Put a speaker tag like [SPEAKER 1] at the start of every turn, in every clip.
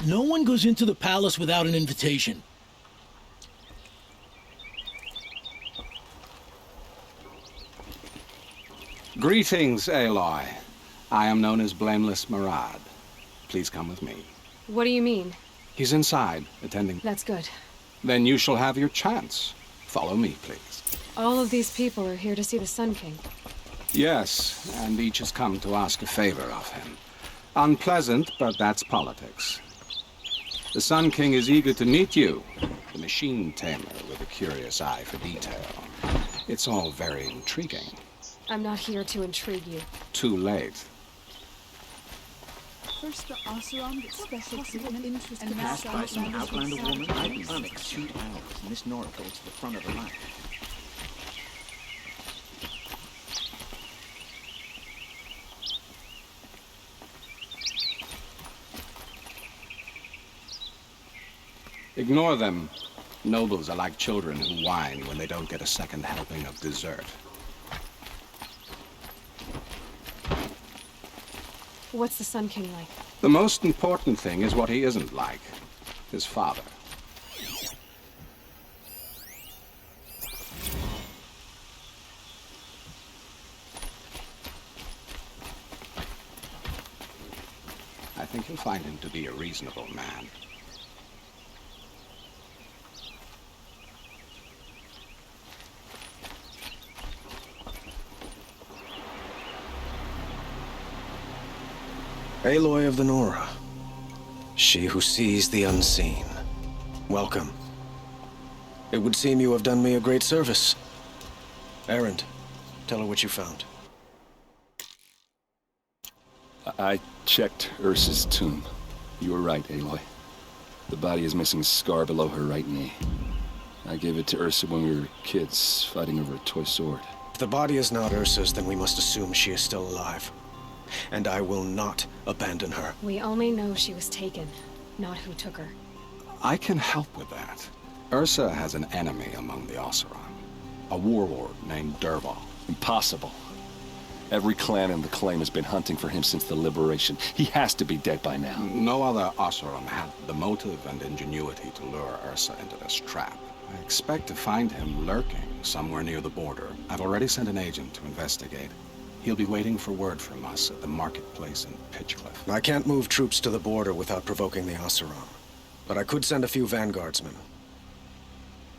[SPEAKER 1] No one goes into the palace without an invitation.
[SPEAKER 2] Greetings, Aloy. I am known as Blameless Murad. Please come with me.
[SPEAKER 3] What do you mean?
[SPEAKER 2] He's inside, attending.
[SPEAKER 3] That's good.
[SPEAKER 2] Then you shall have your chance. Follow me, please.
[SPEAKER 3] All of these people are here to see the Sun King.
[SPEAKER 2] Yes, and each has come to ask a favor of him. Unpleasant, but that's politics. The Sun King is eager to meet you, the machine tamer with a curious eye for detail. It's all very intriguing.
[SPEAKER 3] I'm not here to intrigue you.
[SPEAKER 2] Too late.
[SPEAKER 4] First the Oseram gets special treatment, and now
[SPEAKER 5] Passed by some Outlander woman, I'd be on it 2 hours. Miss Nora goes to the front of the line.
[SPEAKER 2] Ignore them. Nobles are like children who whine when they don't get a second helping of dessert.
[SPEAKER 3] What's the Sun King like?
[SPEAKER 2] The most important thing is what he isn't like. His father. I think you'll find him to be a reasonable man.
[SPEAKER 6] Aloy of the Nora. She who sees the unseen. Welcome. It would seem you have done me a great service. Erend, tell her what you found.
[SPEAKER 7] I checked Ursa's tomb. You were right, Aloy. The body is missing a scar below her right knee. I gave it to Ursa when we were kids, fighting over a toy sword.
[SPEAKER 6] If the body is not Ursa's, then we must assume she is still alive. And I will not abandon her.
[SPEAKER 3] We only know she was taken, not who took her.
[SPEAKER 2] I can help with that. Ursa has an enemy among the Oseram. A warlord named Dervahl.
[SPEAKER 7] Impossible. Every clan in the claim has been hunting for him since the liberation. He has to be dead by now.
[SPEAKER 2] No other Oseram had the motive and ingenuity to lure Ursa into this trap. I expect to find him lurking somewhere near the border. I've already sent an agent to investigate. He'll be waiting for word from us at the marketplace in Pitchcliff.
[SPEAKER 6] I can't move troops to the border without provoking the Oseram. But I could send a few vanguardsmen.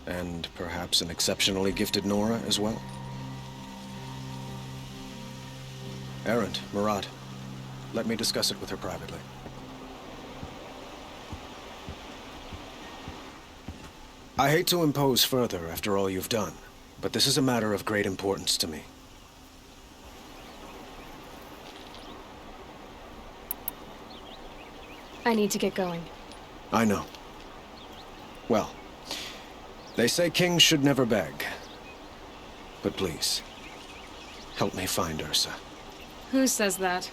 [SPEAKER 6] And perhaps an exceptionally gifted Nora as well. Erend, Murad, let me discuss it with her privately. I hate to impose further after all you've done, but this is a matter of great importance to me.
[SPEAKER 3] I need to get going.
[SPEAKER 6] I know. Well, they say kings should never beg. But please, help me find Ursa.
[SPEAKER 3] Who says that?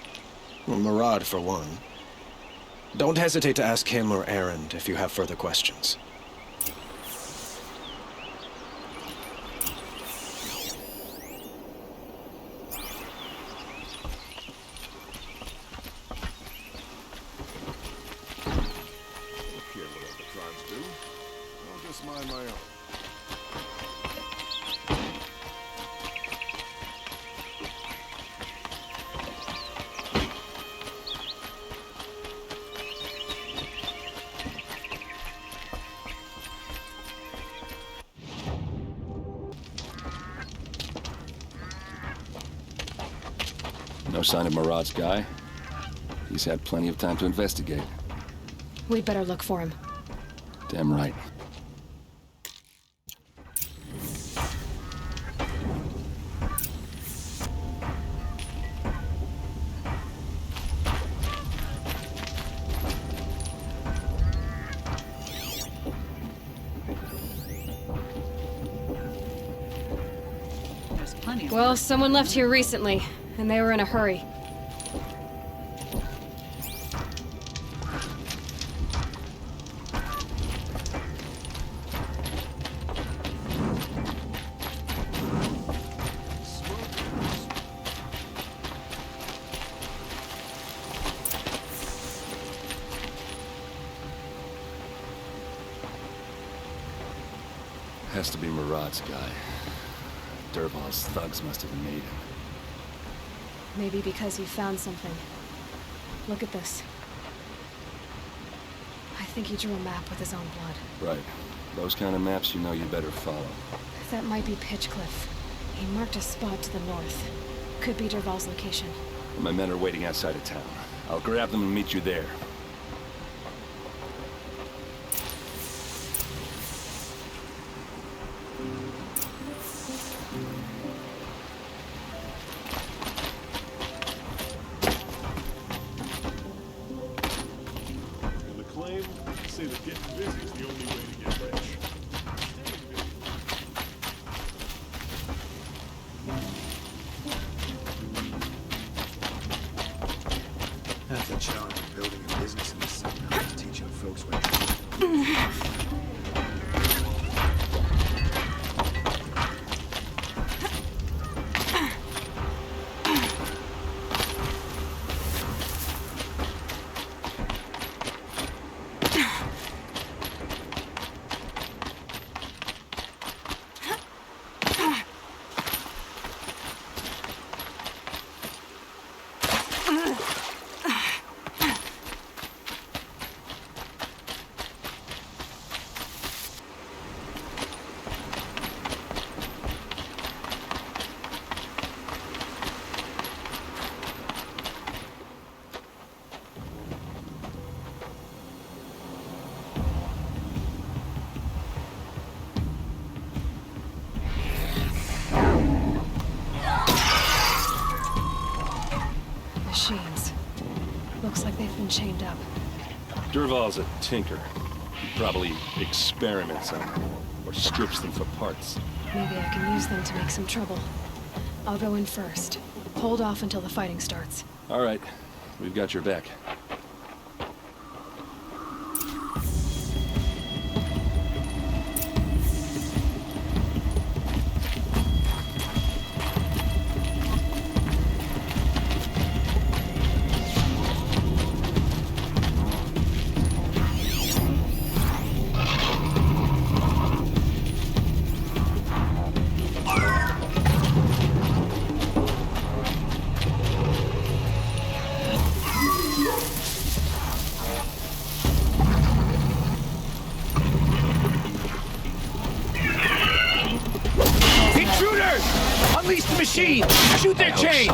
[SPEAKER 6] Well, Murad, for one. Don't hesitate to ask him or Erend if you have further questions.
[SPEAKER 7] No sign of Murad's guy. He's had plenty of time to investigate.
[SPEAKER 3] We'd better look for him.
[SPEAKER 7] Damn right.
[SPEAKER 4] There's plenty of
[SPEAKER 3] Well, someone left here recently, and they were in a hurry.
[SPEAKER 7] has to be Murad's guy. Dervahl's thugs must have made him.
[SPEAKER 3] Maybe because he found something. Look at this. I think he drew a map with his own blood.
[SPEAKER 7] Right. Those kind of maps you know you better follow.
[SPEAKER 3] That might be Pitchcliff. He marked a spot to the north. Could be Dervahl's location.
[SPEAKER 7] My men are waiting outside of town. I'll grab them and meet you there.
[SPEAKER 8] And the claim, say that getting busy is the only way to get rich.
[SPEAKER 5] That's the challenge of building a business in the city. Teaching folks what
[SPEAKER 3] Machines. Looks like they've been chained up.
[SPEAKER 7] Dervahl's a tinker. He probably experiments on them, or strips them for parts.
[SPEAKER 3] Maybe I can use them to make some trouble. I'll go in first. Hold off until the fighting starts.
[SPEAKER 7] All right. We've got your back.
[SPEAKER 1] Intruders! Unleash the machine! Shoot their chains!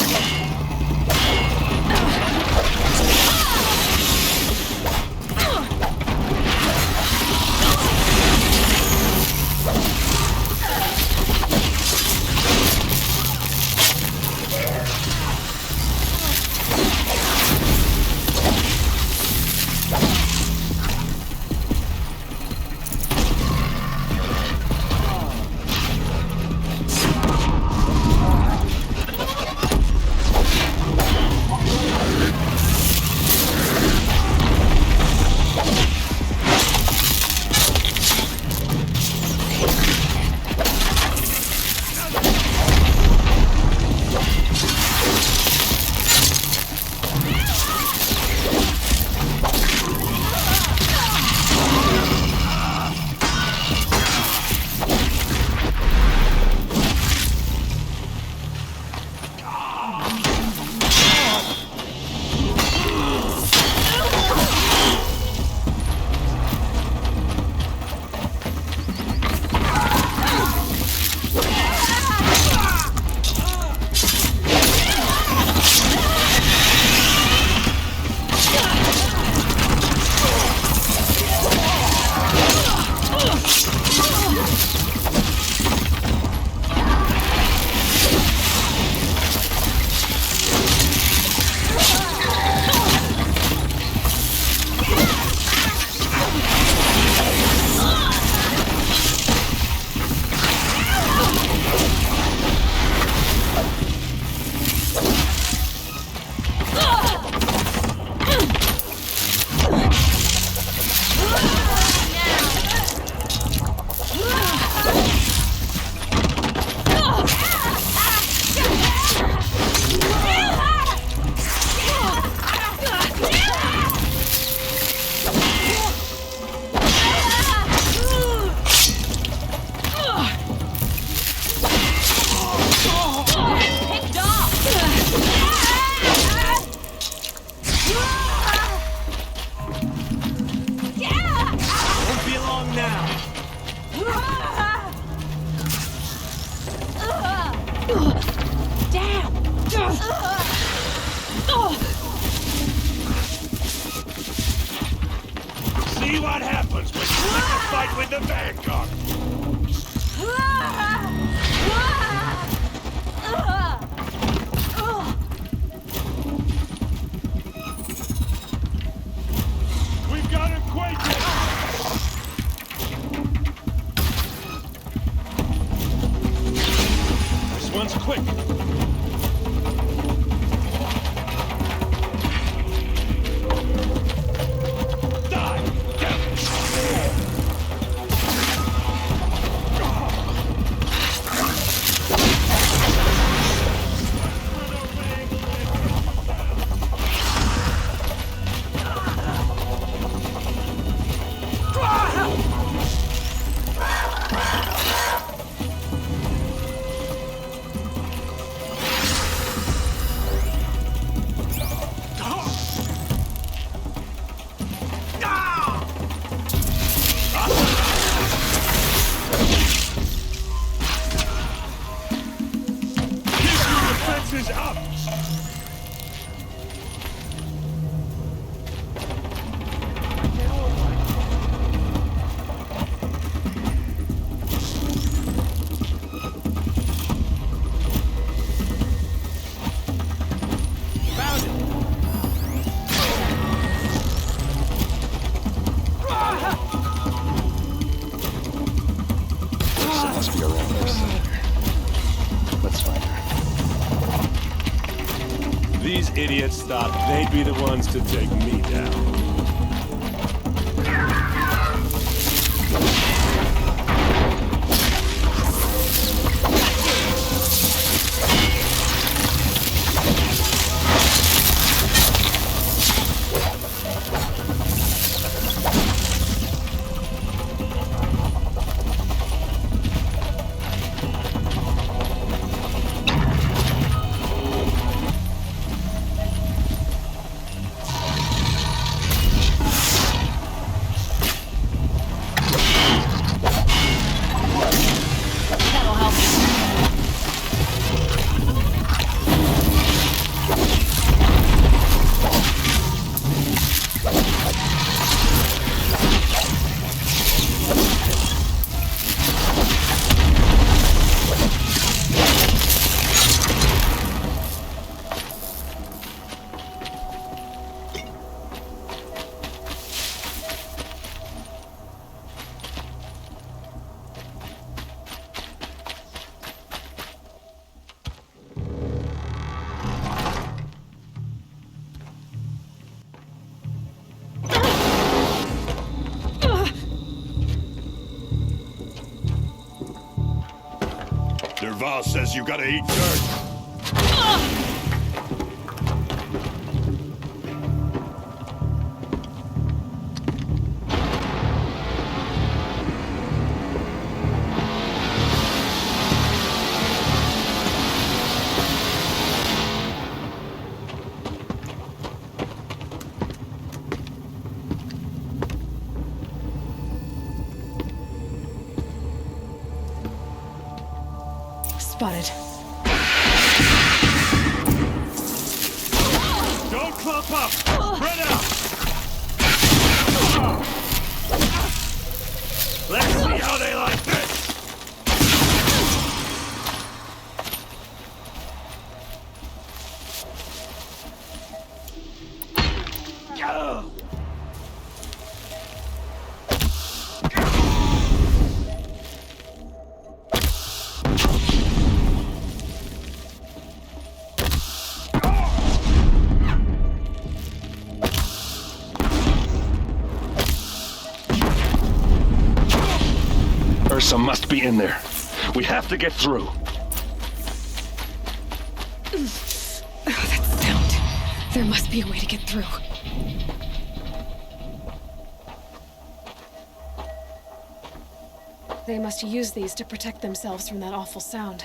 [SPEAKER 8] See what happens when you pick a fight with the Vanguard. We've got him quaking. This one's quick. Is up.
[SPEAKER 1] Found it.
[SPEAKER 7] She must be around here somewhere. Let's find her.
[SPEAKER 8] These idiots thought they'd be the ones to take me down. Revolves says you gotta eat dirt.
[SPEAKER 3] Spotted.
[SPEAKER 8] Don't clump up! Spread out! Let's see how they like this!
[SPEAKER 7] Ursa must be in there. We have to get through.
[SPEAKER 3] That sound. There must be a way to get through. They must use these to protect themselves from that awful sound.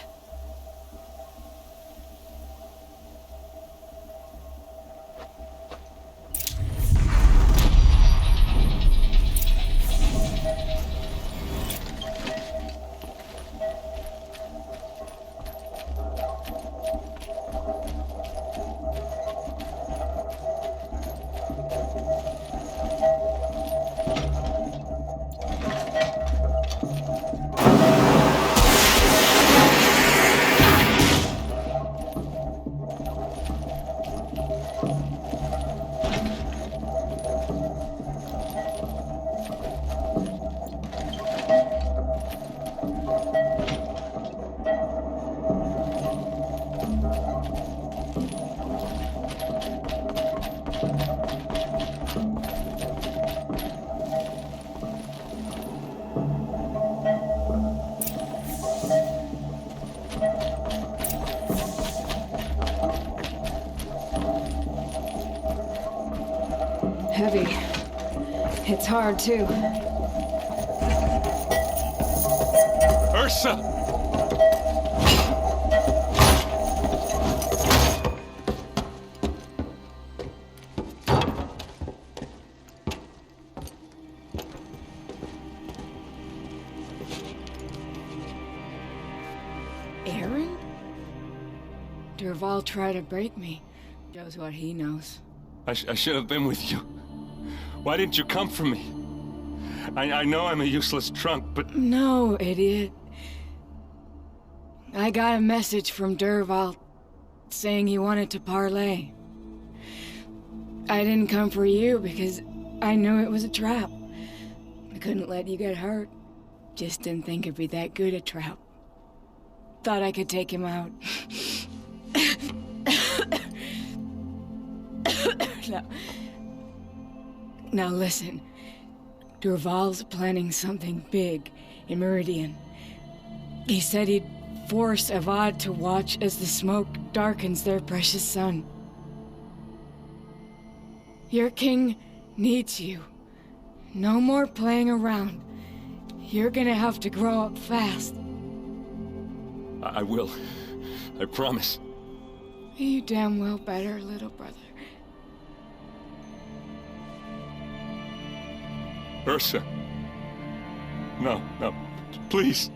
[SPEAKER 3] Heavy. It's hard, too.
[SPEAKER 7] Ursa!
[SPEAKER 9] Aaron? Durval tried to break me. Shows what he knows.
[SPEAKER 7] I should have been with you. Why didn't you come for me? I know I'm a useless trunk, but...
[SPEAKER 9] No, idiot. I got a message from Durval saying he wanted to parlay. I didn't come for you because I knew it was a trap. I couldn't let you get hurt. Just didn't think it'd be that good a trap. Thought I could take him out. Now listen. Durval's planning something big in Meridian. He said he'd force Avad to watch as the smoke darkens their precious sun. Your king needs you. No more playing around. You're gonna have to grow up fast.
[SPEAKER 7] I will. I promise.
[SPEAKER 9] You damn well better, little brother.
[SPEAKER 7] Ursa. No, please.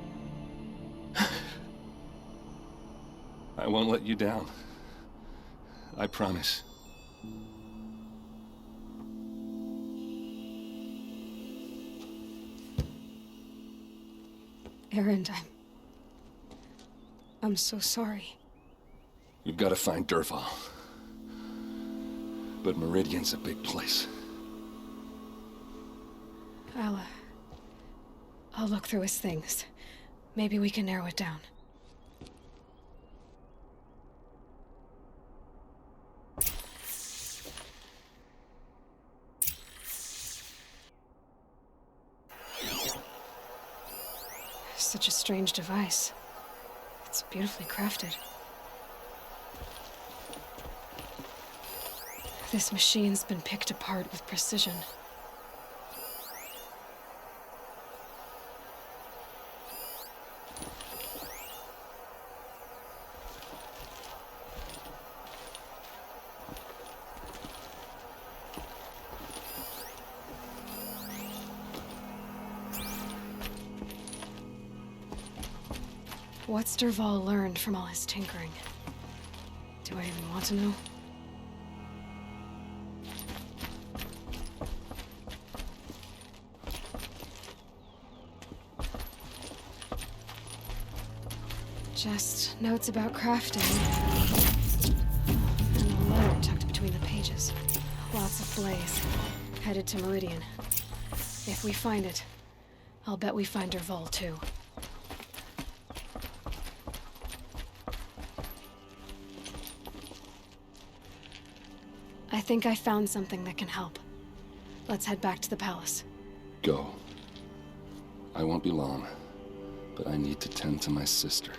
[SPEAKER 7] I won't let you down. I promise.
[SPEAKER 3] Aaron, I'm so sorry.
[SPEAKER 7] You've got to find Durval. But Meridian's a big place.
[SPEAKER 3] I'll look through his things. Maybe we can narrow it down. Such a strange device. It's beautifully crafted. This machine's been picked apart with precision. What's Durval learned from all his tinkering? Do I even want to know? Just notes about crafting. And a letter tucked between the pages. Lots of blaze. Headed to Meridian. If we find it, I'll bet we find Durval too. I think I found something that can help. Let's head back to the palace.
[SPEAKER 7] Go. I won't be long, but I need to tend to my sister.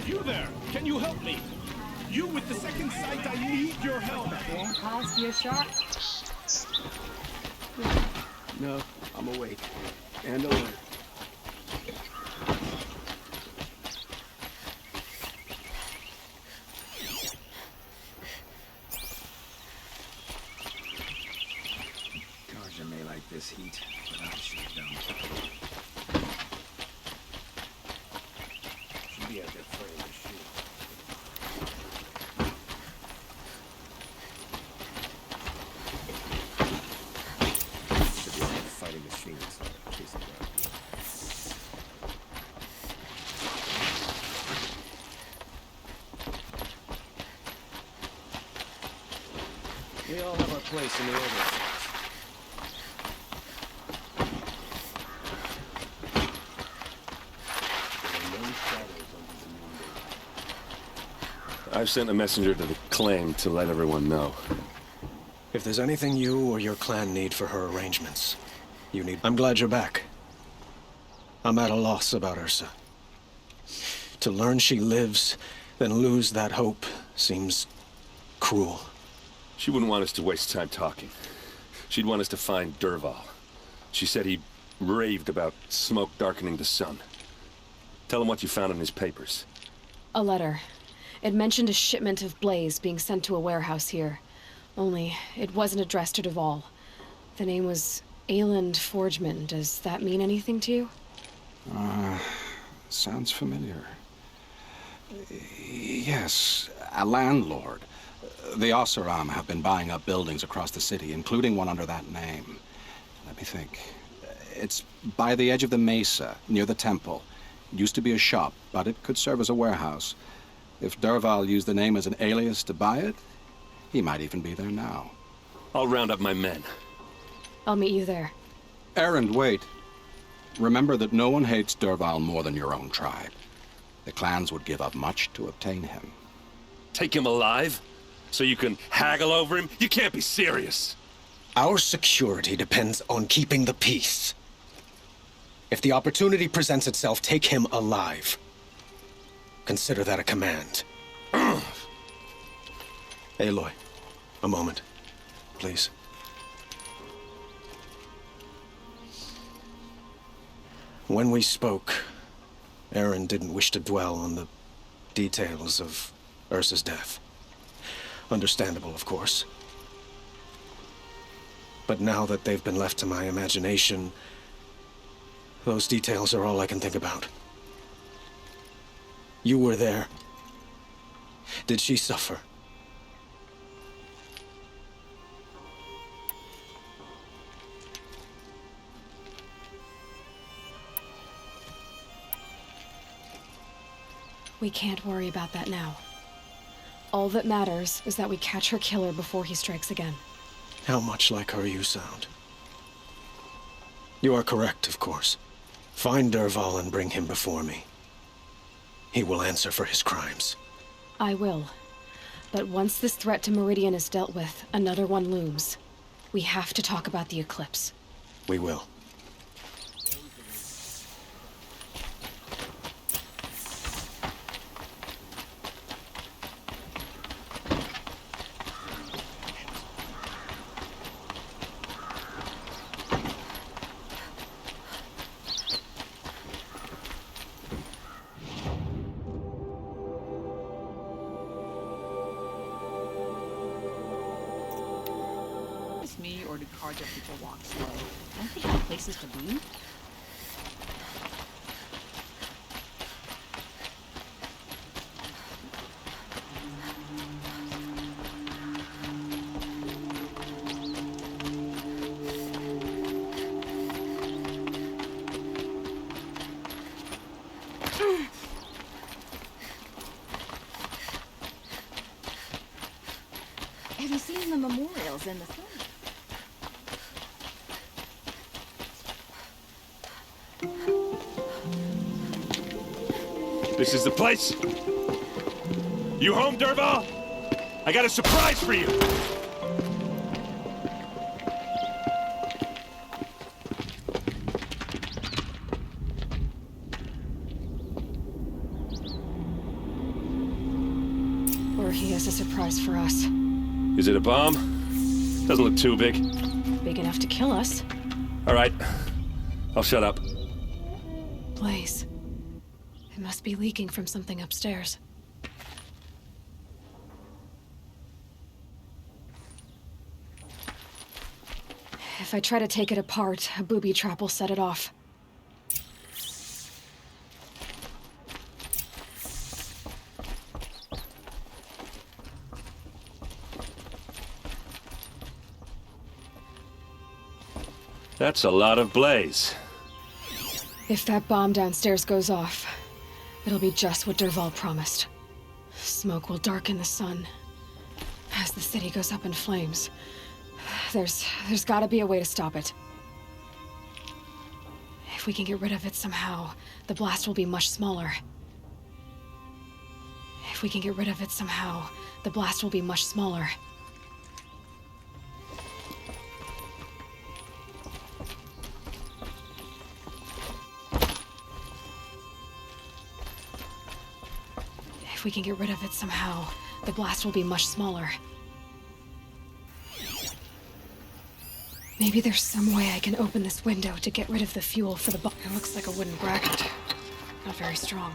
[SPEAKER 8] You there! Can you help me? You with the second sight, I need your help!
[SPEAKER 4] Won't cost you a shot.
[SPEAKER 5] No, I'm awake. And alert. Tarja may like this heat, but I sure don't. Should be a bit afraid of the shoot.
[SPEAKER 6] We all have our place in the overrun.
[SPEAKER 7] I've sent a messenger to the claim to let everyone know.
[SPEAKER 6] If there's anything you or your clan need for her arrangements, you need... I'm glad you're back. I'm at a loss about Ursa. To learn she lives, then lose that hope, seems cruel.
[SPEAKER 7] She wouldn't want us to waste time talking. She'd want us to find Dervahl. She said he raved about smoke darkening the sun. Tell him what you found in his papers.
[SPEAKER 3] A letter. It mentioned a shipment of blaze being sent to a warehouse here. Only, it wasn't addressed to Dervahl. The name was Ayland Forgeman. Does that mean anything to you?
[SPEAKER 2] Sounds familiar. Yes, a landlord. The Oseram have been buying up buildings across the city, including one under that name. Let me think. It's by the edge of the mesa, near the temple. It used to be a shop, but it could serve as a warehouse. If Dervahl used the name as an alias to buy it, he might even be there now.
[SPEAKER 7] I'll round up my men.
[SPEAKER 3] I'll meet you there.
[SPEAKER 2] Erend, wait. Remember that no one hates Dervahl more than your own tribe. The clans would give up much to obtain him.
[SPEAKER 7] Take him alive? So you can haggle over him? You can't be serious.
[SPEAKER 6] Our security depends on keeping the peace. If the opportunity presents itself, take him alive. Consider that a command. Aloy, a moment, please. When we spoke, Erend didn't wish to dwell on the details of Ursa's death. Understandable, of course. But now that they've been left to my imagination, those details are all I can think about. You were there. Did she suffer?
[SPEAKER 3] We can't worry about that now. All that matters is that we catch her killer before he strikes again.
[SPEAKER 6] How much like her you sound. You are correct, of course. Find Dervahl and bring him before me. He will answer for his crimes.
[SPEAKER 3] I will. But once this threat to Meridian is dealt with, another one looms. We have to talk about the eclipse.
[SPEAKER 6] We will.
[SPEAKER 4] Me, or do carja people walk slow? Don't they have places to be?
[SPEAKER 10] Have you seen the memorials in the film?
[SPEAKER 7] This is the place. You home, Dervahl? I got a surprise for you.
[SPEAKER 3] Or he has a surprise for us.
[SPEAKER 7] Is it a bomb? Doesn't look too big.
[SPEAKER 3] Big enough to kill us.
[SPEAKER 7] All right. I'll shut up.
[SPEAKER 3] Blaze. It must be leaking from something upstairs. If I try to take it apart, a booby trap will set it off.
[SPEAKER 7] That's a lot of blaze.
[SPEAKER 3] If that bomb downstairs goes off, it'll be just what Dervahl promised. Smoke will darken the sun, as as the city goes up in flames. There's gotta be a way to stop it. If we can get rid of it somehow, the blast will be much smaller. If we can get rid of it somehow, the blast will be much smaller. If we can get rid of it somehow, the blast will be much smaller. Maybe there's some way I can open this window to get rid of the fuel for the bomb. It looks like a wooden bracket. Not very strong.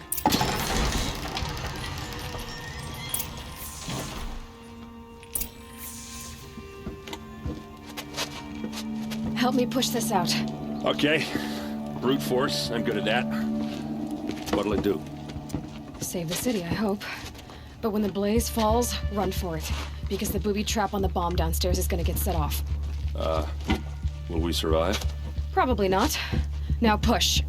[SPEAKER 3] Help me push this out.
[SPEAKER 7] Okay. Brute force, I'm good at that. What'll it do?
[SPEAKER 3] Save the city, I hope. But when the blaze falls, run for it. Because the booby trap on the bomb downstairs is gonna get set off.
[SPEAKER 7] Will we survive?
[SPEAKER 3] Probably not. Now push.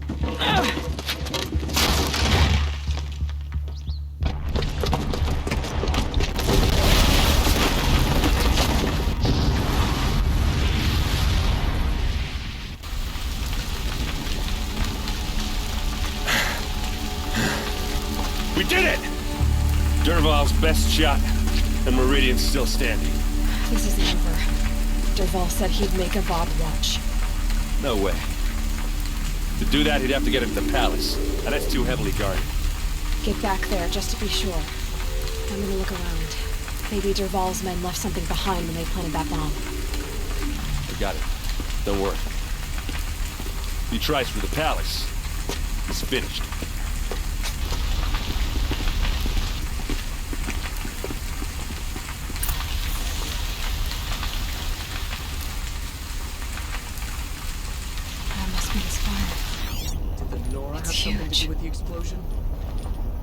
[SPEAKER 7] We did it! Derval's best shot, and Meridian's still standing.
[SPEAKER 3] This isn't over. Derval said he'd make a Bob watch.
[SPEAKER 7] No way. To do that, he'd have to get into the palace, and that's too heavily guarded.
[SPEAKER 3] Get back there, just to be sure. I'm gonna look around. Maybe Derval's men left something behind when they planted that bomb.
[SPEAKER 7] I got it. Don't worry. If he tries for the palace, he's finished.
[SPEAKER 3] Huge.
[SPEAKER 5] With the explosion?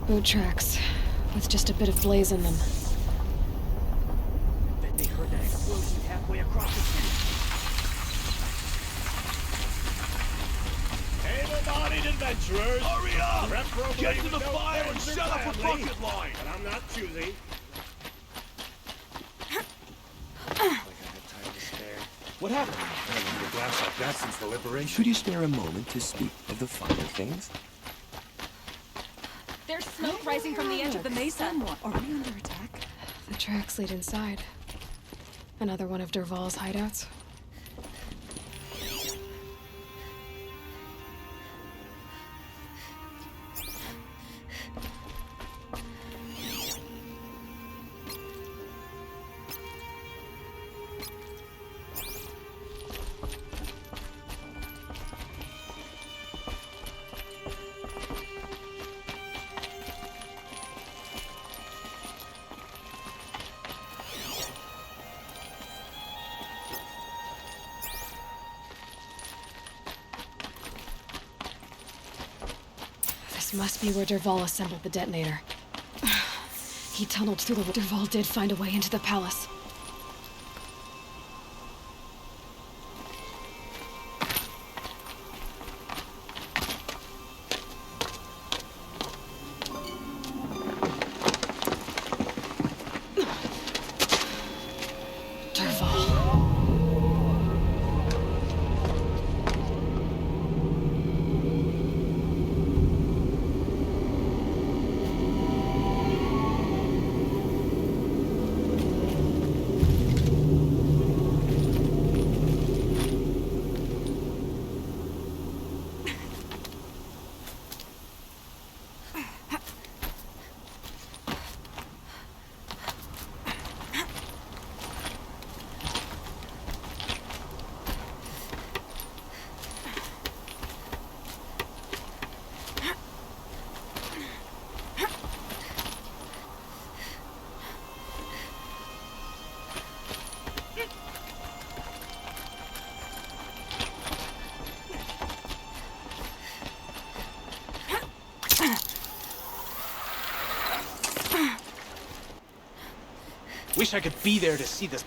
[SPEAKER 3] Boot tracks, with just a bit of blaze in them.
[SPEAKER 5] Bet they heard that explosion halfway across the city.
[SPEAKER 8] Able-bodied adventurers!
[SPEAKER 1] Hurry up!
[SPEAKER 8] Preferably
[SPEAKER 1] Get to the
[SPEAKER 8] with no
[SPEAKER 1] fire and
[SPEAKER 8] friends or
[SPEAKER 1] shut up a
[SPEAKER 8] family,
[SPEAKER 1] bucket line!
[SPEAKER 8] but I'm not choosy.
[SPEAKER 5] Like I had time to spare.
[SPEAKER 1] What happened?
[SPEAKER 5] I haven't had a glass like that since the liberation.
[SPEAKER 1] Could you spare a moment to speak of the finer things?
[SPEAKER 10] There's smoke rising from the edge of the mesa.
[SPEAKER 9] Are we under attack?
[SPEAKER 3] The tracks lead inside. Another one of Derval's hideouts. This must be where Derval assembled the detonator. He tunneled through the... Derval did find a way into the palace.
[SPEAKER 1] Wish I could be there to see this.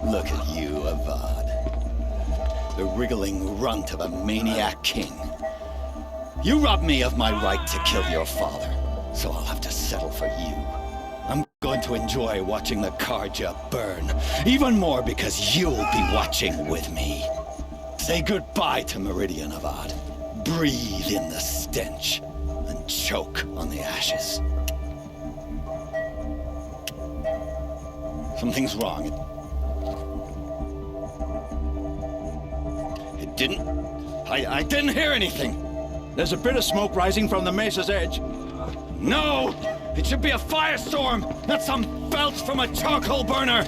[SPEAKER 11] Look at you, Avad. The wriggling runt of a maniac king. You robbed me of my right to kill your father, so I'll have to settle for you. I'm going to enjoy watching the Karja burn, even more because you'll be watching with me. Say goodbye to Meridian, Avad. Breathe in the stench, and choke on the ashes. Something's wrong. It didn't... I didn't hear anything.
[SPEAKER 5] There's a bit of smoke rising from the mesa's edge.
[SPEAKER 11] No! It should be a firestorm, not some belch from a charcoal burner!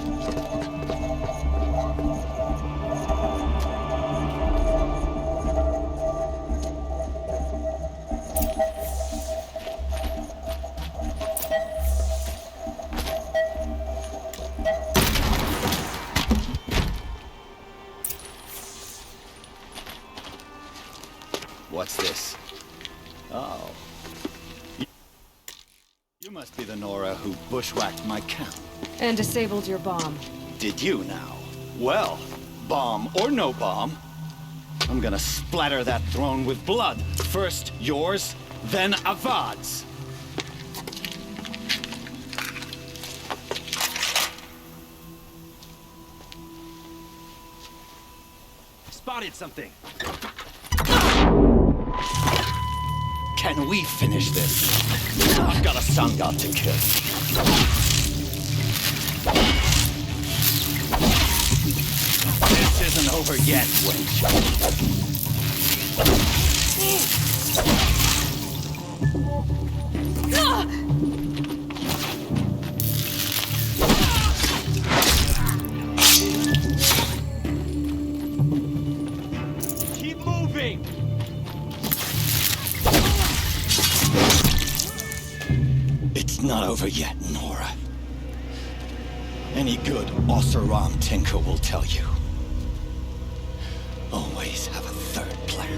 [SPEAKER 11] What's this? Oh. You must be the Nora who bushwhacked my camp.
[SPEAKER 3] And disabled your bomb.
[SPEAKER 11] Did you now? Well, bomb or no bomb, I'm gonna splatter that throne with blood. First yours, then Avad's.
[SPEAKER 1] Spotted something.
[SPEAKER 11] Can we finish this? I've got a sun god to kill. This isn't over yet, wench. Keep moving! It's not over yet, Nora. Any good Oseram tinker will tell you. Always have a third plan.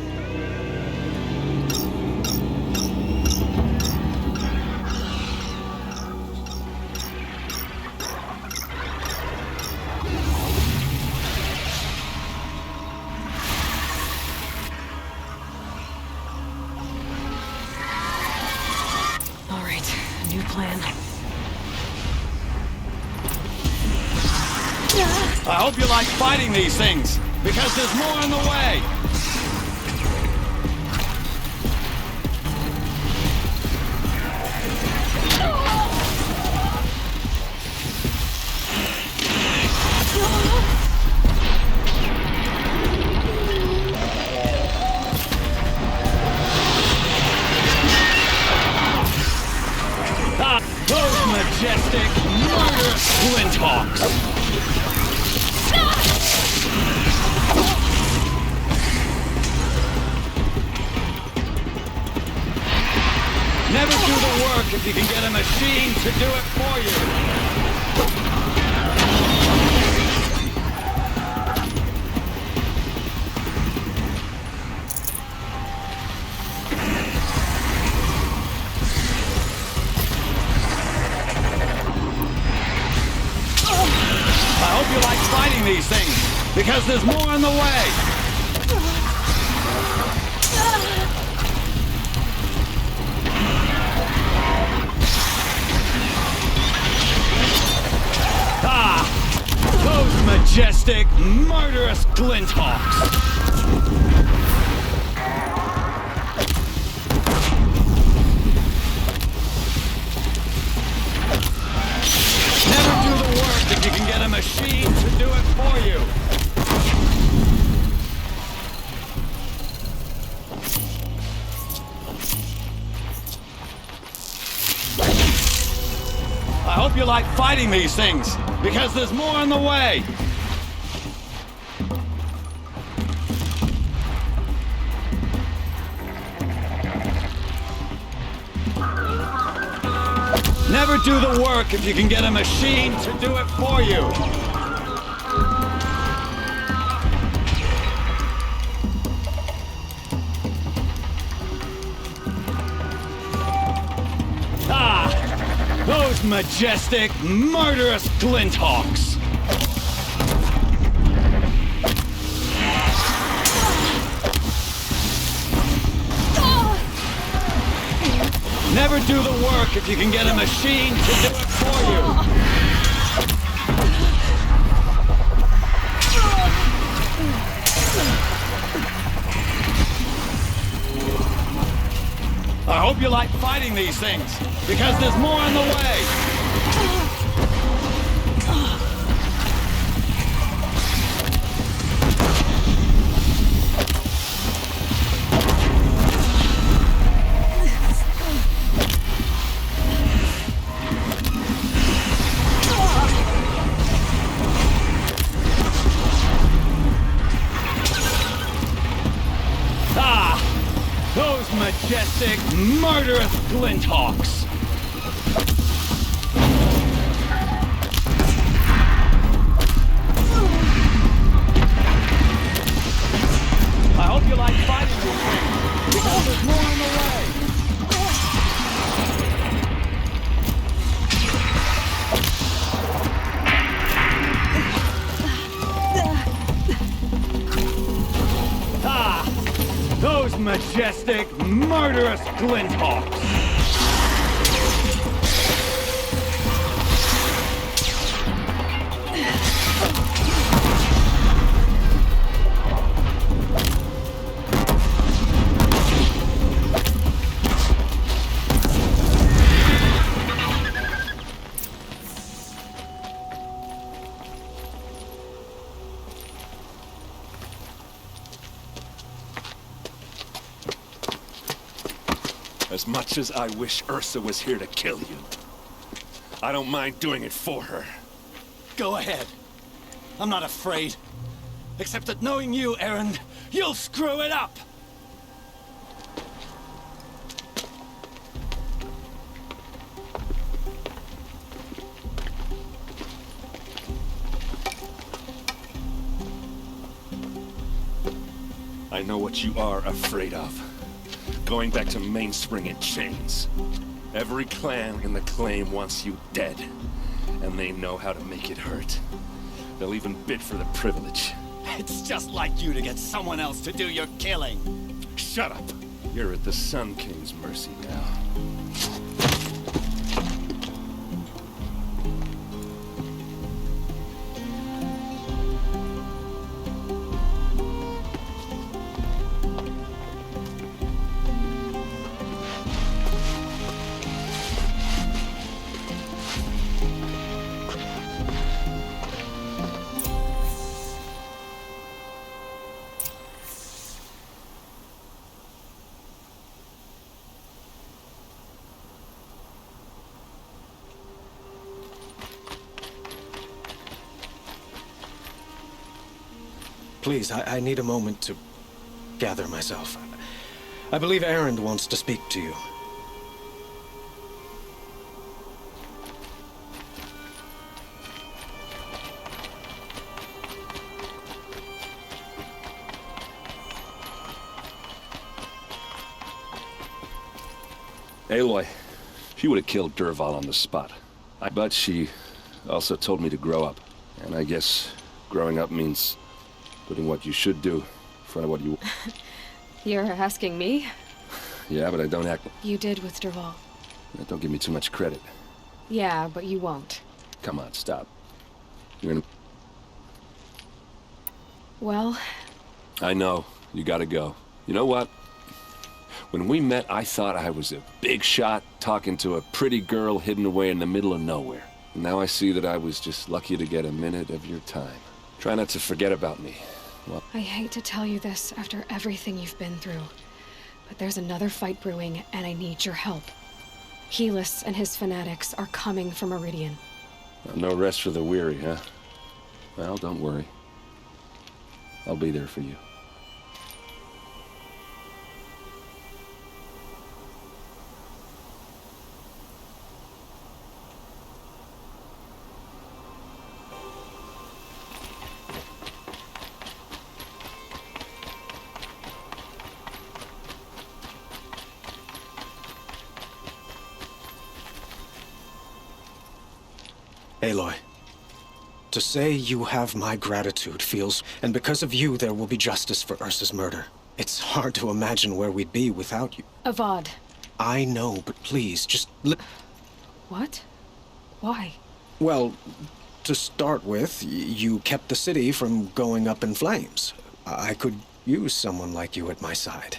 [SPEAKER 3] All right, new plan.
[SPEAKER 11] I hope you like fighting these things, because there's more on the way! Ah, those majestic, murderous flinthawks! Never do the work if you can get a machine to do it for you. I hope you like fighting these things, because there's more on the way. Those majestic, murderous glinthawks! Never do the work if you can get a machine to do it for you! I hope you like fighting these things, because there's more on the way! Never do the work if you can get a machine to do it for you! Those majestic, murderous glinthawks! never do the work if you can get a machine to do it for you. I hope you like fighting these things, because there's more on the way. Those majestic, murderous glinthawks! I hope you like fighting these things, because there's more on the way! Those majestic, murderous glinthawks!
[SPEAKER 7] As much as I wish Ursa was here to kill you, I don't mind doing it for her.
[SPEAKER 11] Go ahead. I'm not afraid. Except that knowing you, Erend, you'll screw it up!
[SPEAKER 7] I know what you are afraid of. Going back to Mainspring in chains. Every clan in the claim wants you dead, and they know how to make it hurt. They'll even bid for the privilege.
[SPEAKER 11] It's just like you to get someone else to do your killing.
[SPEAKER 7] Shut up! You're at the Sun King's mercy now.
[SPEAKER 6] Please, I need a moment to gather myself. I believe Erend wants to speak to you.
[SPEAKER 7] Aloy, she would have killed Dervahl on the spot. But she also told me to grow up. And I guess growing up means putting what you should do in front of what you...
[SPEAKER 3] You're asking me?
[SPEAKER 7] Yeah, but I don't act...
[SPEAKER 3] You did with Dervahl.
[SPEAKER 7] Don't give me too much credit.
[SPEAKER 3] Yeah, but you won't.
[SPEAKER 7] Come on, stop. You're gonna...
[SPEAKER 3] Well...
[SPEAKER 7] I know. You gotta go. You know what? When we met, I thought I was a big shot talking to a pretty girl hidden away in the middle of nowhere. Now I see that I was just lucky to get a minute of your time. Try not to forget about me. Well,
[SPEAKER 3] I hate to tell you this after everything you've been through, but there's another fight brewing, and I need your help. Helis and his fanatics are coming for Meridian.
[SPEAKER 7] no rest for the weary, huh? Well, don't worry. I'll be there for you.
[SPEAKER 6] Aloy, to say you have my gratitude feels, and because of you there will be justice for Ursa's murder. It's hard to imagine where we'd be without you.
[SPEAKER 3] Avad.
[SPEAKER 6] I know, but please, just
[SPEAKER 3] What? Why?
[SPEAKER 6] Well, to start with, you kept the city from going up in flames. I could use someone like you at my side.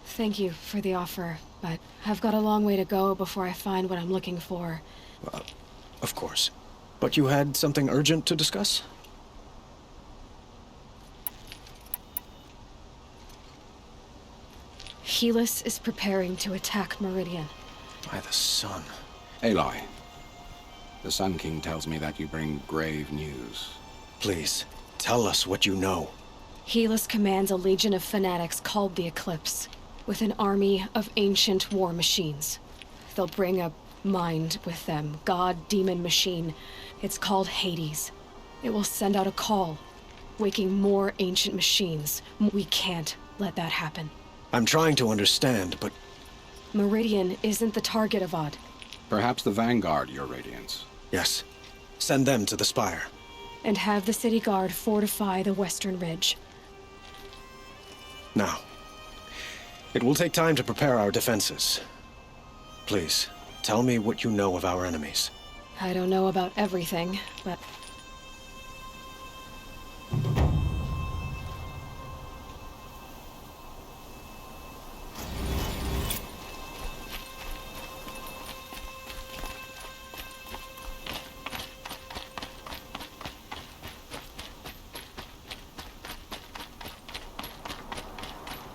[SPEAKER 3] Thank you for the offer, but I've got a long way to go before I find what I'm looking for.
[SPEAKER 6] Of course. But you had something urgent to discuss?
[SPEAKER 3] Helis is preparing to attack Meridian.
[SPEAKER 6] By the sun.
[SPEAKER 2] Aloy, the Sun King tells me that you bring grave news.
[SPEAKER 6] Please, tell us what you know.
[SPEAKER 3] Helis commands a legion of fanatics called the Eclipse, with an army of ancient war machines. They'll bring a mind with them, god-demon machine. It's called Hades. It will send out a call, waking more ancient machines. We can't let that happen.
[SPEAKER 6] I'm trying to understand, but...
[SPEAKER 3] Meridian isn't the target, Avad.
[SPEAKER 2] Perhaps the Vanguard, Your Radiance.
[SPEAKER 6] Yes. Send them to the Spire.
[SPEAKER 3] And have the city guard fortify the western ridge.
[SPEAKER 6] Now, it will take time to prepare our defenses. Please, tell me what you know of our enemies.
[SPEAKER 3] I don't know about everything, but...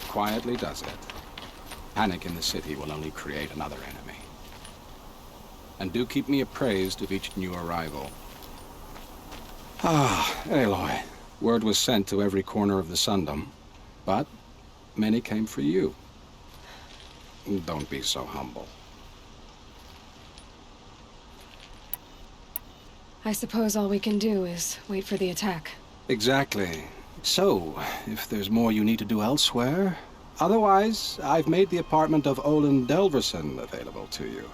[SPEAKER 2] Quietly does it. Panic in the city will only create another enemy. And do keep me appraised of each new arrival. Ah, Aloy. Word was sent to every corner of the Sundom, but many came for you. Don't be so humble.
[SPEAKER 3] I suppose all we can do is wait for the attack.
[SPEAKER 2] Exactly. So, if there's more you need to do elsewhere... Otherwise, I've made the apartment of Olin Delverson available to you.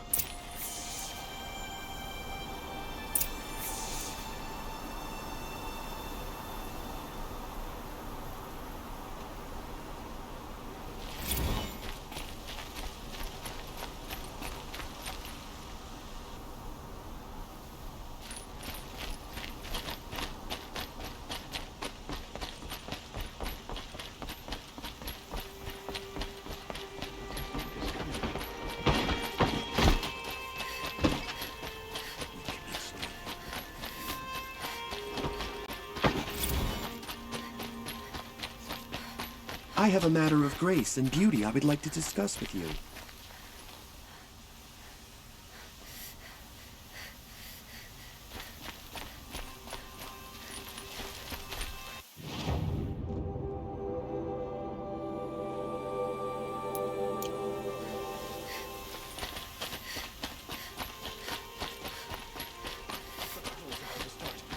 [SPEAKER 5] I have a matter of grace and beauty I would like to discuss with you.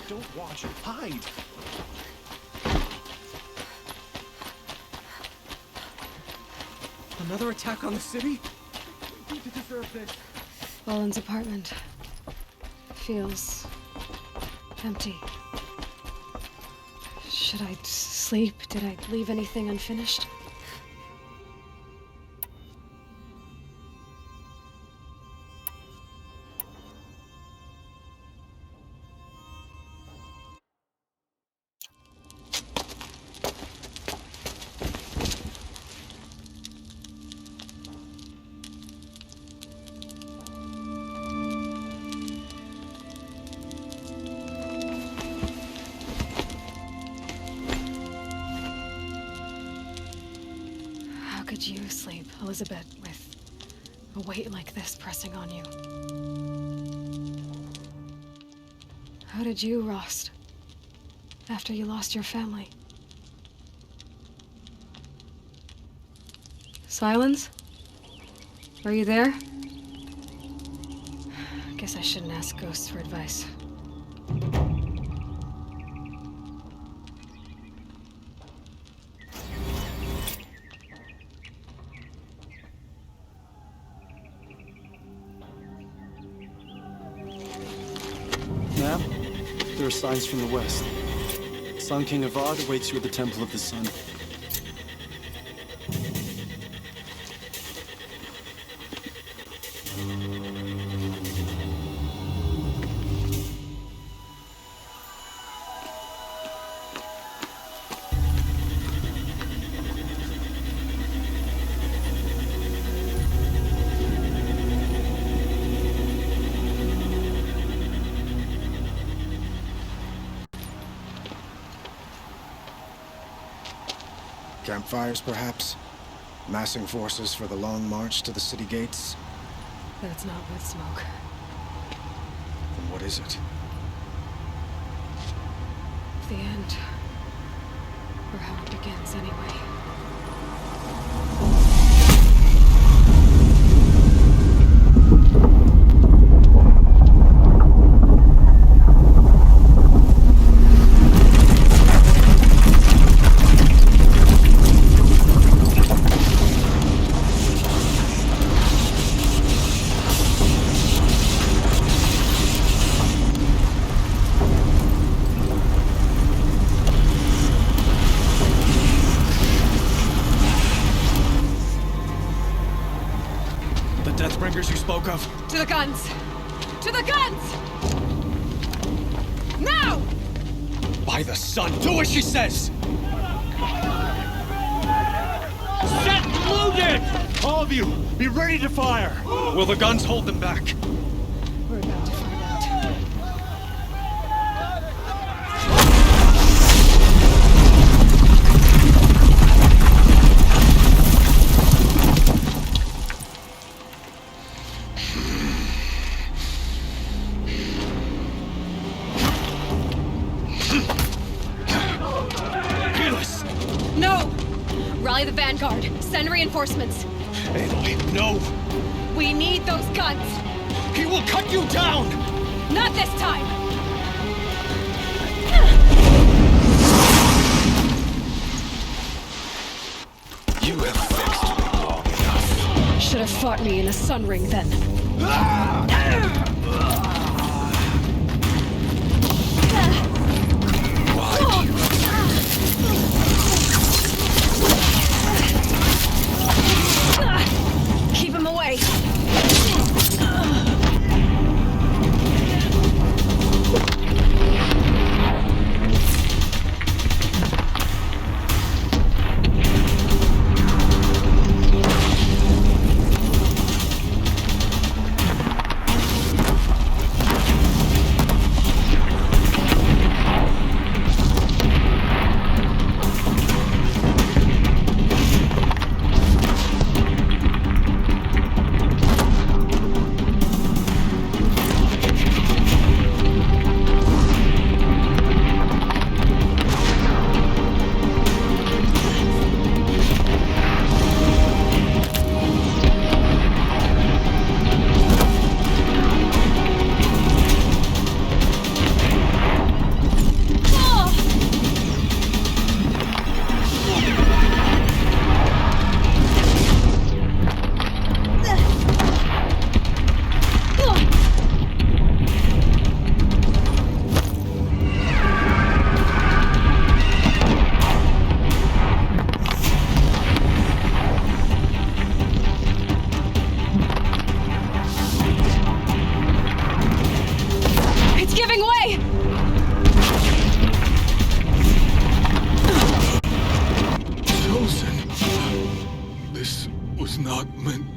[SPEAKER 5] Don't watch, hide! Another attack on the city? We need to deserve this.
[SPEAKER 3] Olin's apartment feels empty. Should I sleep? Did I leave anything unfinished? How could you sleep, Elizabeth, with a weight like this pressing on you? How did you, Rost, after you lost your family? Silence? Are you there? Guess I shouldn't ask ghosts for advice.
[SPEAKER 5] Map? There are signs from the west.
[SPEAKER 12] Sun King Avad awaits you at the Temple of the Sun.
[SPEAKER 6] Campfires, perhaps? Massing forces for the long march to the city gates?
[SPEAKER 3] That's not with smoke.
[SPEAKER 6] Then what is it?
[SPEAKER 3] The end. Or how it begins, anyway.
[SPEAKER 12] Deathbringers you spoke of?
[SPEAKER 3] To the guns! To the guns! Now!
[SPEAKER 12] By the sun, do as she says!
[SPEAKER 8] Set loaded! All of you, be ready to fire!
[SPEAKER 12] Will the guns hold them back?
[SPEAKER 3] We're about to find out. No! Rally the vanguard. Send reinforcements.
[SPEAKER 12] Aloy, no!
[SPEAKER 3] We need those guns!
[SPEAKER 12] He will cut you down!
[SPEAKER 3] Not this time!
[SPEAKER 12] You have fixed me long enough.
[SPEAKER 3] Should have fought me in the sun ring then. Keep him away!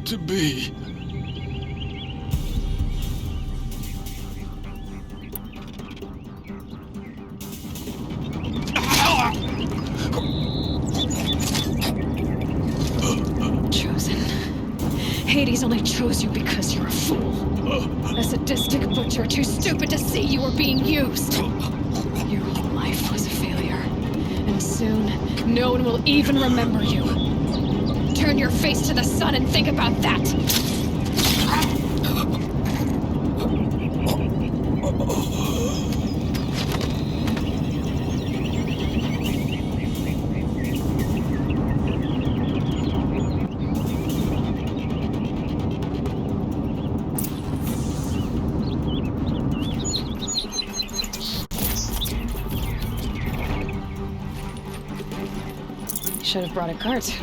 [SPEAKER 7] To be.
[SPEAKER 3] Chosen. Hades only chose you because you're a fool. A sadistic butcher too stupid to see you were being used. Your whole life was a failure. And soon, no one will even remember you. Turn your face to the sun and think about that! Should have brought a cart.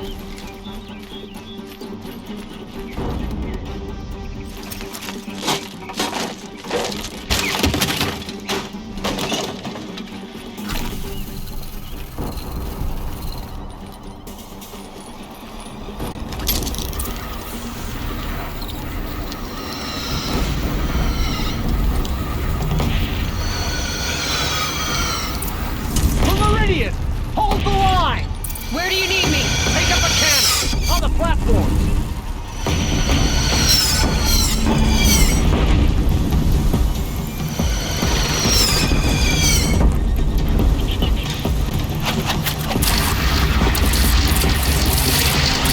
[SPEAKER 1] Meridian! Hold the line!
[SPEAKER 3] Where do you need me?
[SPEAKER 1] Take up a cannon! On the platform!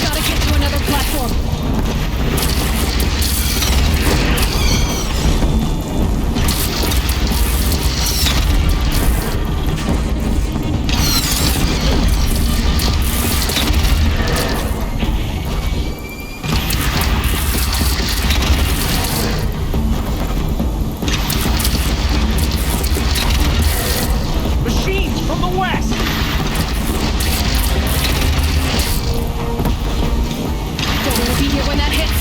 [SPEAKER 3] Gotta get to another platform.
[SPEAKER 1] Machines from the west!
[SPEAKER 3] Don't want to be here when that hits.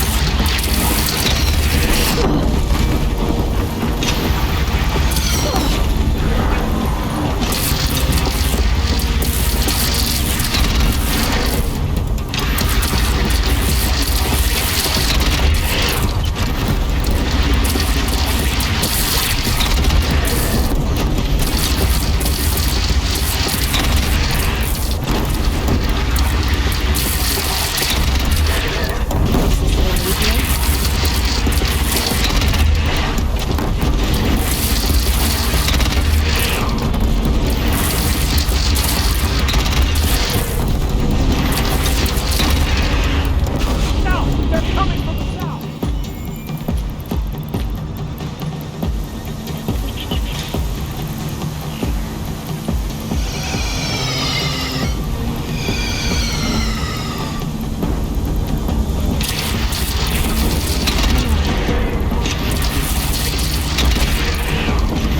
[SPEAKER 1] South! They're coming from the south!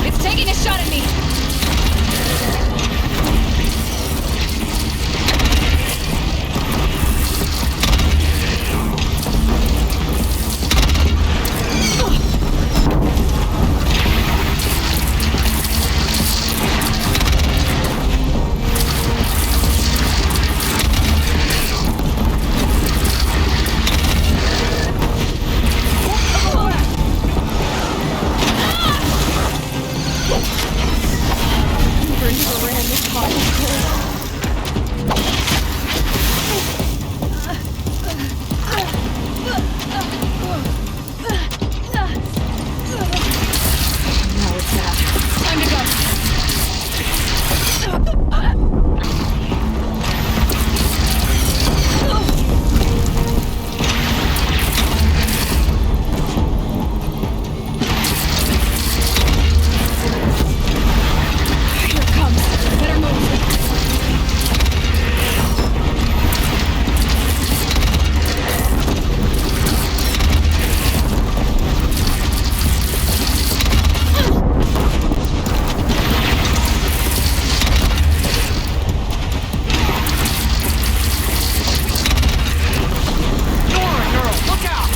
[SPEAKER 3] It's taking a shot at me. Never knew ran this hot and cold. Now it's that. Time to go. Here it comes. Better move.
[SPEAKER 1] Nora, girl, look out!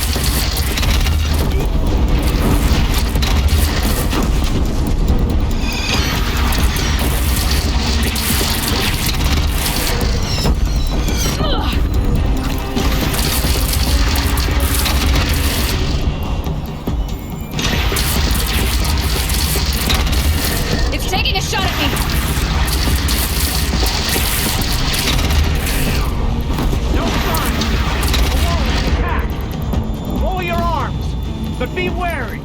[SPEAKER 3] It's taking a shot at me.
[SPEAKER 1] No sign! Alone, attack! Lower your arms, but be wary!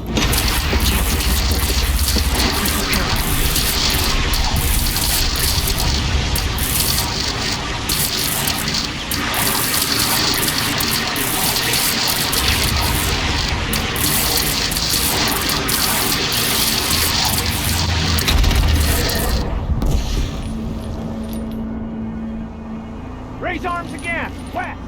[SPEAKER 1] Raise arms again! West!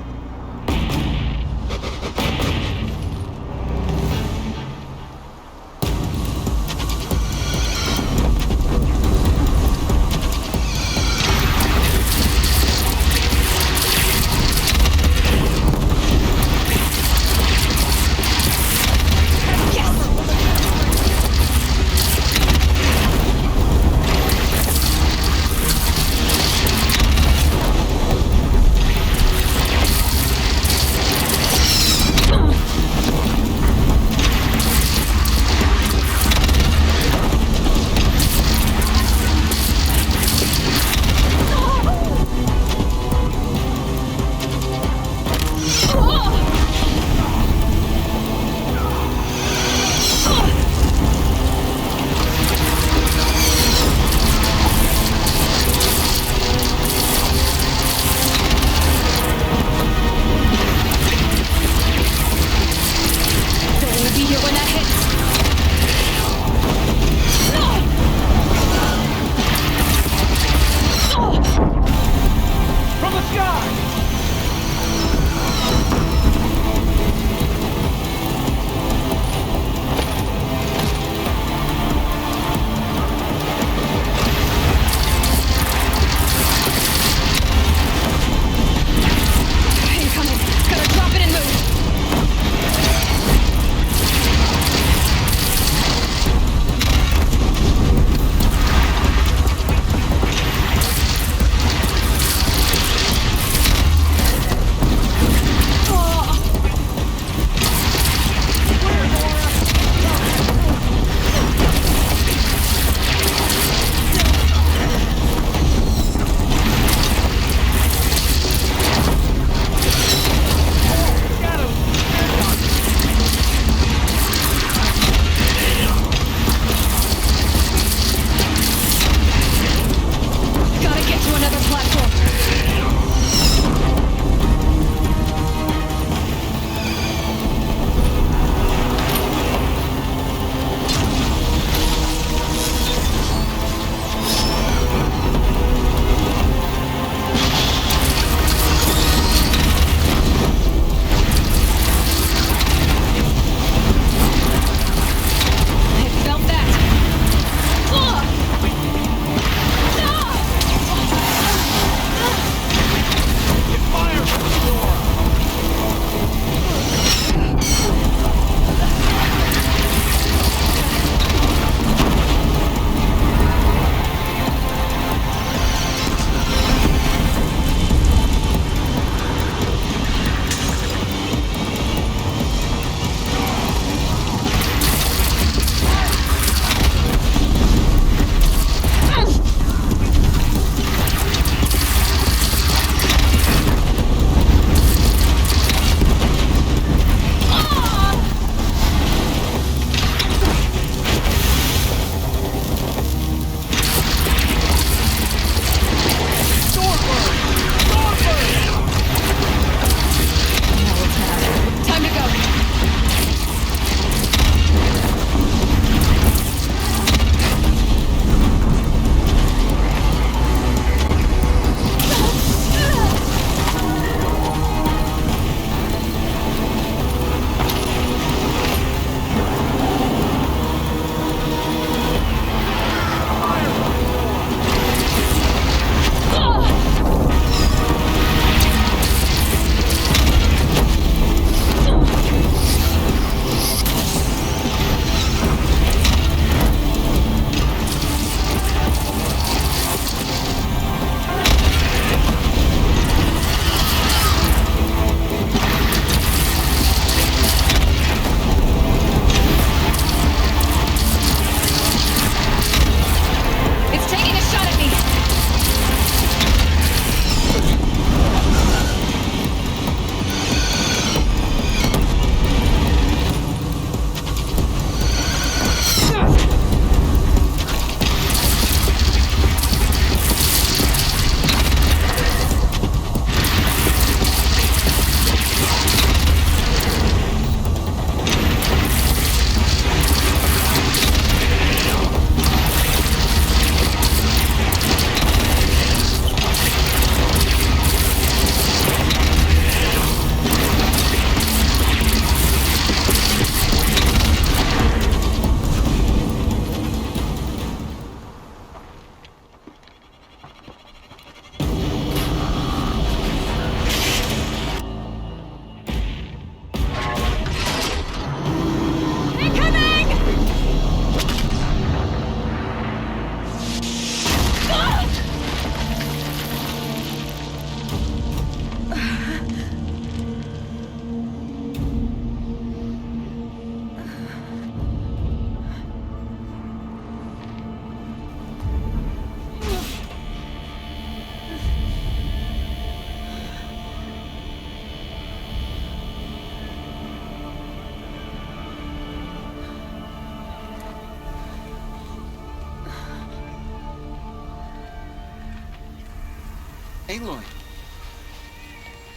[SPEAKER 13] Aloy!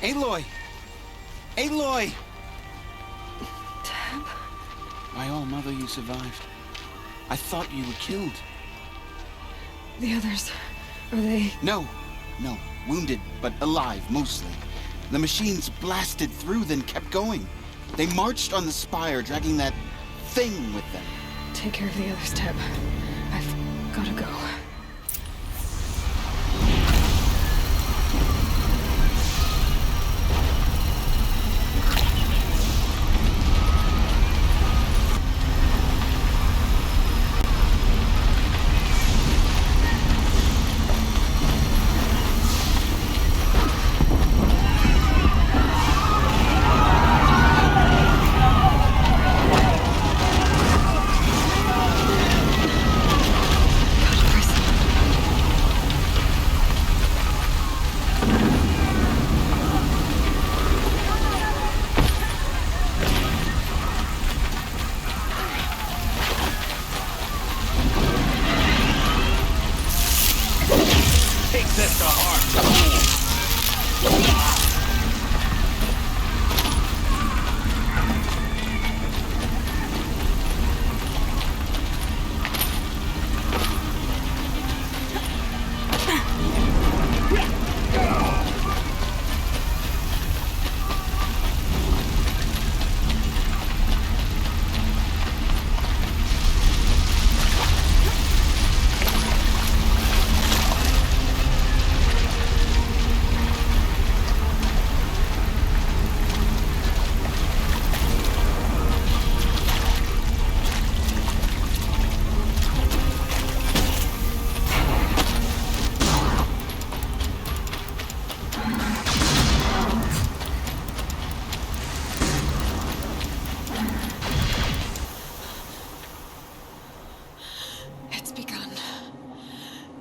[SPEAKER 13] Aloy! Aloy!
[SPEAKER 3] Tab?
[SPEAKER 13] My own mother, you survived. I thought you were killed.
[SPEAKER 3] The others, are they...
[SPEAKER 13] No. Wounded, but alive, mostly. The machines blasted through, then kept going. They marched on the spire, dragging that thing with them.
[SPEAKER 3] Take care of the others, Tab. I've gotta go.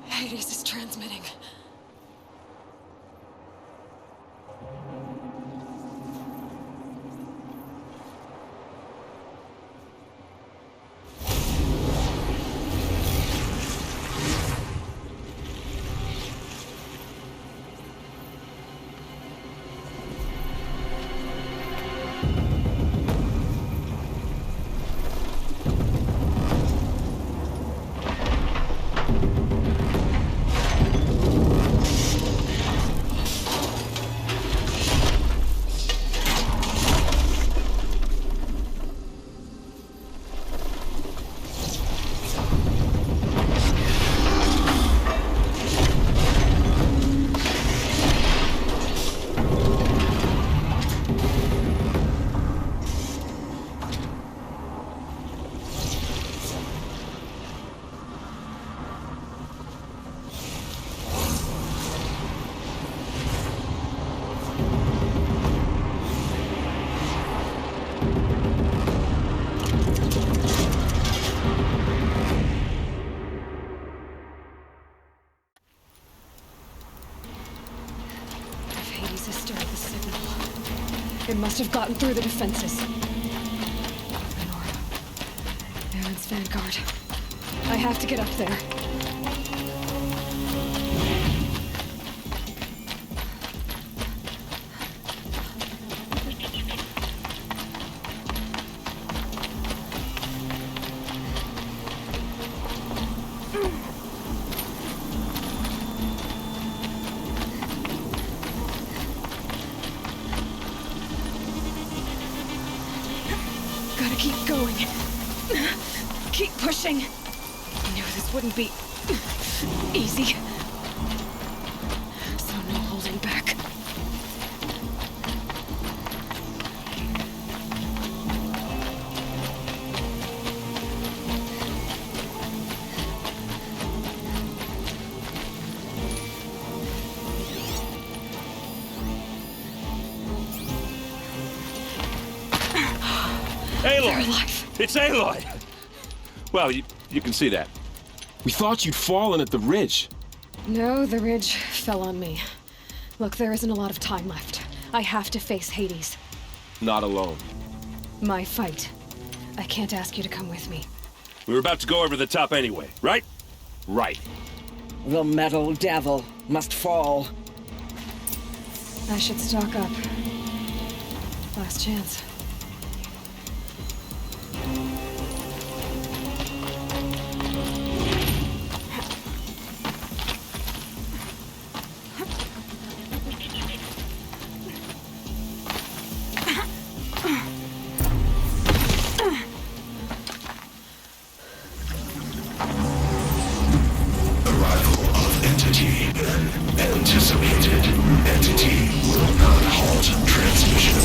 [SPEAKER 3] Hades is transmitting. It must have gotten through the defenses. Lenora. Aaron's vanguard. I have to get up there. Gotta keep going. Keep pushing. I knew this wouldn't be easy. So no holding back.
[SPEAKER 8] Aloy! It's Aloy! Well, you can see that.
[SPEAKER 14] We thought you'd fallen at the ridge.
[SPEAKER 3] No, the ridge fell on me. Look, there isn't a lot of time left. I have to face Hades.
[SPEAKER 14] Not alone.
[SPEAKER 3] My fight. I can't ask you to come with me.
[SPEAKER 8] We were about to go over the top anyway, right?
[SPEAKER 14] Right.
[SPEAKER 15] The metal devil must fall.
[SPEAKER 3] I should stock up. Last chance.
[SPEAKER 15] Arrival of entity. Anticipated. Entity will not halt transmission.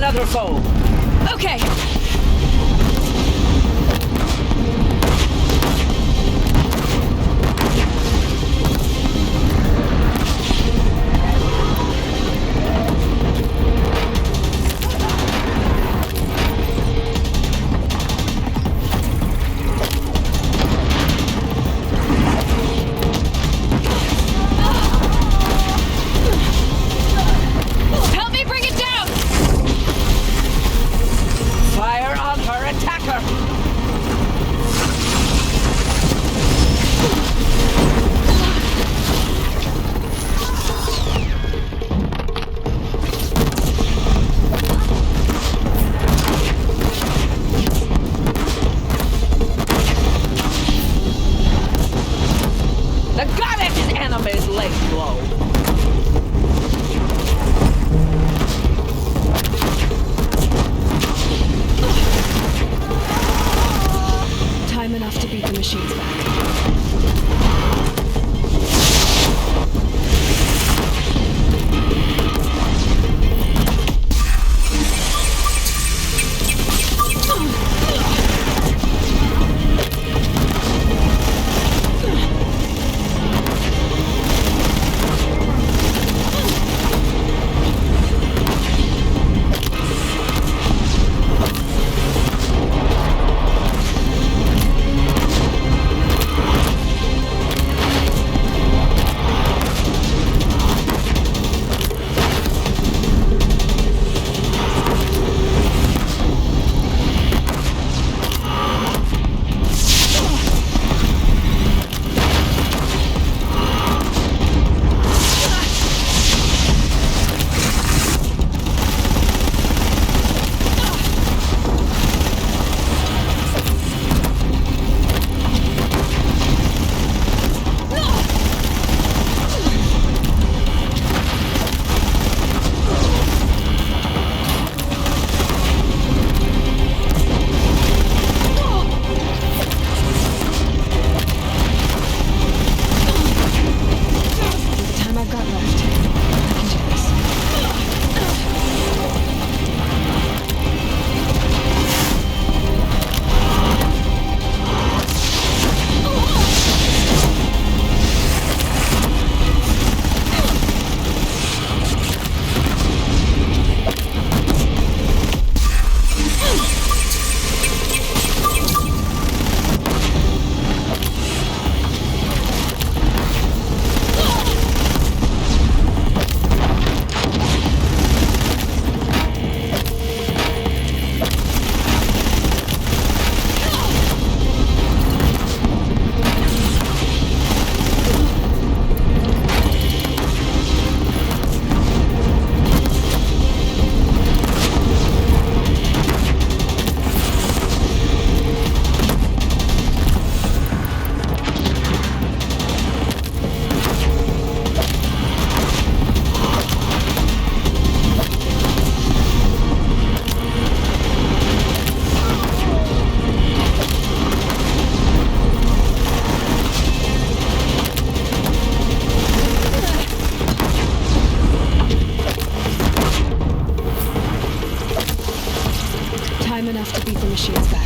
[SPEAKER 16] another foe.
[SPEAKER 3] Okay.
[SPEAKER 10] Help me bring it down!
[SPEAKER 16] Fire on her attacker! The goddess enemy's leg blow!
[SPEAKER 3] Time enough to beat the machines back. Time enough to beat the machines back.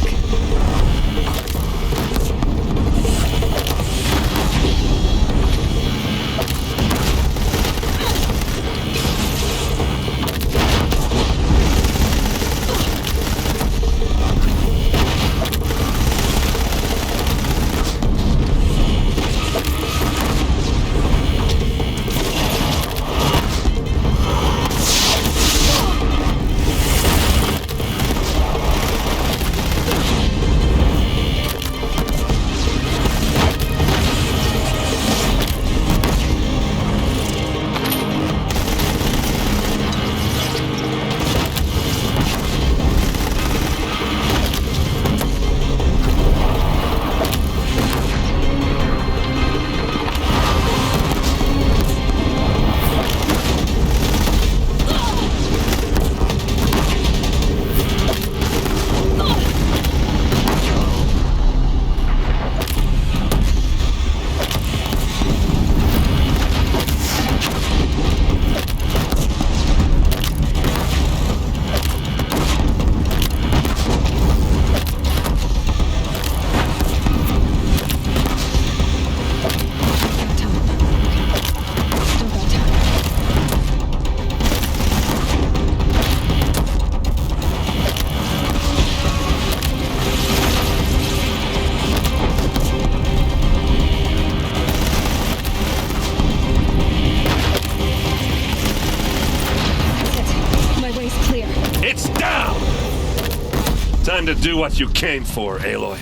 [SPEAKER 8] Time to do what you came for, Aloy.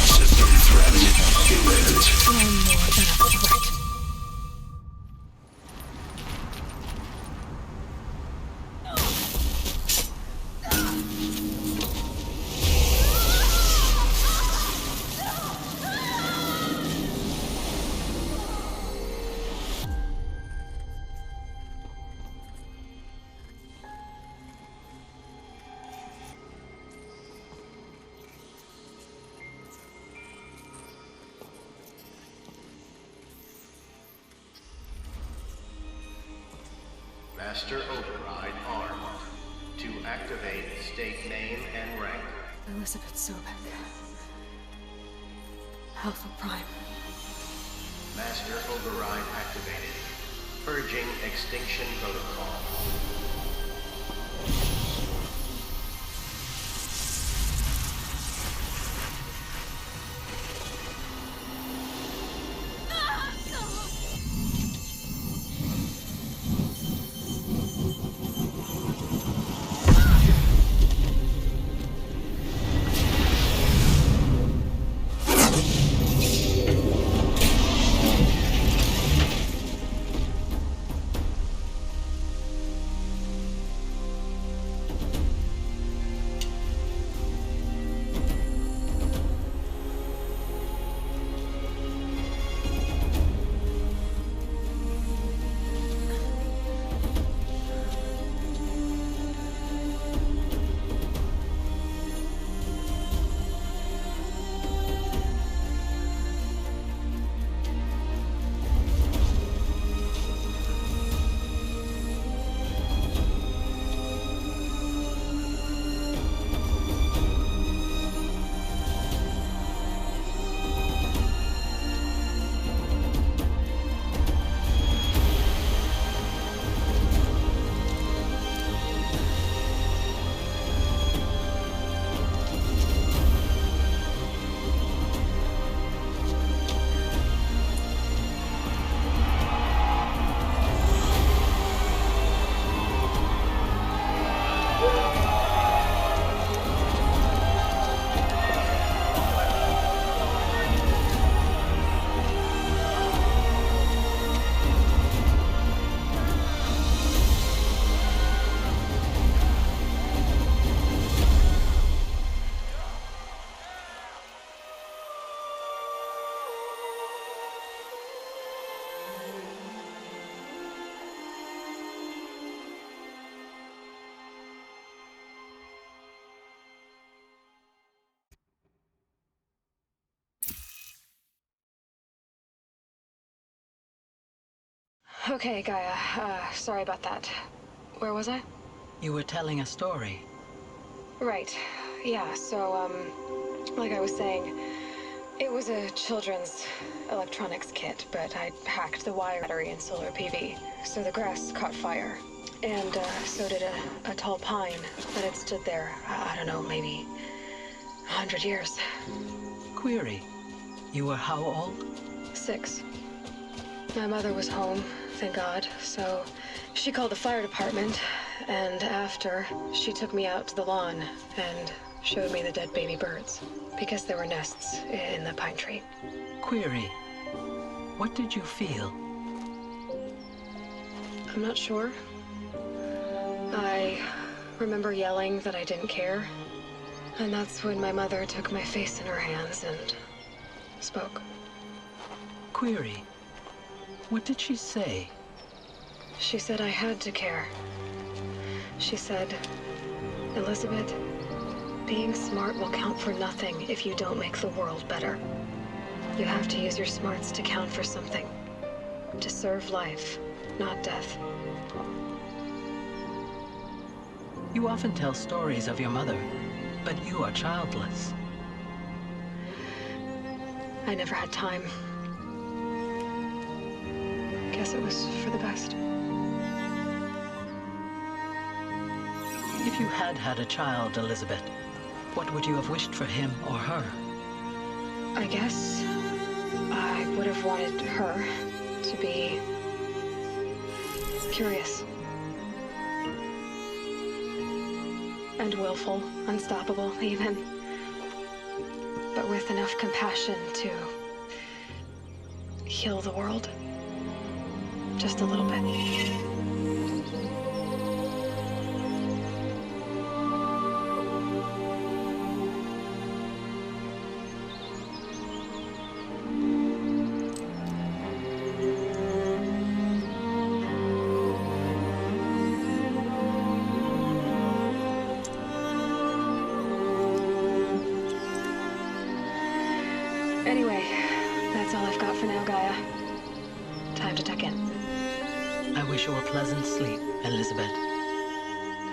[SPEAKER 15] System threat imminent.
[SPEAKER 3] No more than a threat.
[SPEAKER 17] Master Override armed. To activate, state name and rank.
[SPEAKER 3] Elizabeth Sobek. Alpha Prime.
[SPEAKER 17] Master Override activated. Purging extinction protocol.
[SPEAKER 3] Okay, Gaia. Sorry about that. Where was I?
[SPEAKER 18] You were telling a story.
[SPEAKER 3] Right. Yeah, so, like I was saying, it was a children's electronics kit, but I hacked the wire battery in solar PV, so the grass caught fire. And, so did a tall pine that had stood there, I don't know, maybe 100 years.
[SPEAKER 18] Query. You were how old?
[SPEAKER 3] 6. My mother was home, thank God, so she called the fire department, and after, she took me out to the lawn and showed me the dead baby birds, because there were nests in the pine tree.
[SPEAKER 18] Query. What did you feel?
[SPEAKER 3] I'm not sure. I remember yelling that I didn't care, and that's when my mother took my face in her hands and spoke.
[SPEAKER 18] Query. What did she say?
[SPEAKER 3] She said I had to care. She said, Elizabeth, being smart will count for nothing if you don't make the world better. You have to use your smarts to count for something. To serve life, not death.
[SPEAKER 18] You often tell stories of your mother, but you are childless.
[SPEAKER 3] I never had time. Guess it was for the best.
[SPEAKER 18] If you had had a child, Elizabeth, what would you have wished for him or her?
[SPEAKER 3] I guess I would have wanted her to be curious. And willful, unstoppable, even. But with enough compassion to heal the world. Just a little bit. Anyway, that's all I've got for now, Gaia. Time to tuck in.
[SPEAKER 18] I wish you a pleasant sleep, Elizabeth.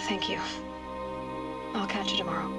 [SPEAKER 3] Thank you. I'll catch you tomorrow.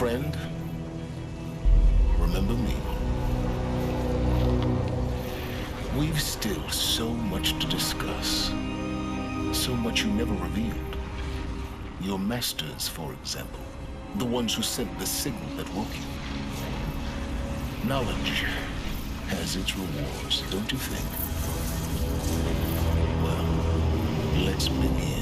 [SPEAKER 15] friend, remember me. We've still so much to discuss. So much you never revealed. Your masters, for example. The ones who sent the signal that woke you. Knowledge has its rewards, don't you think? Well, let's begin.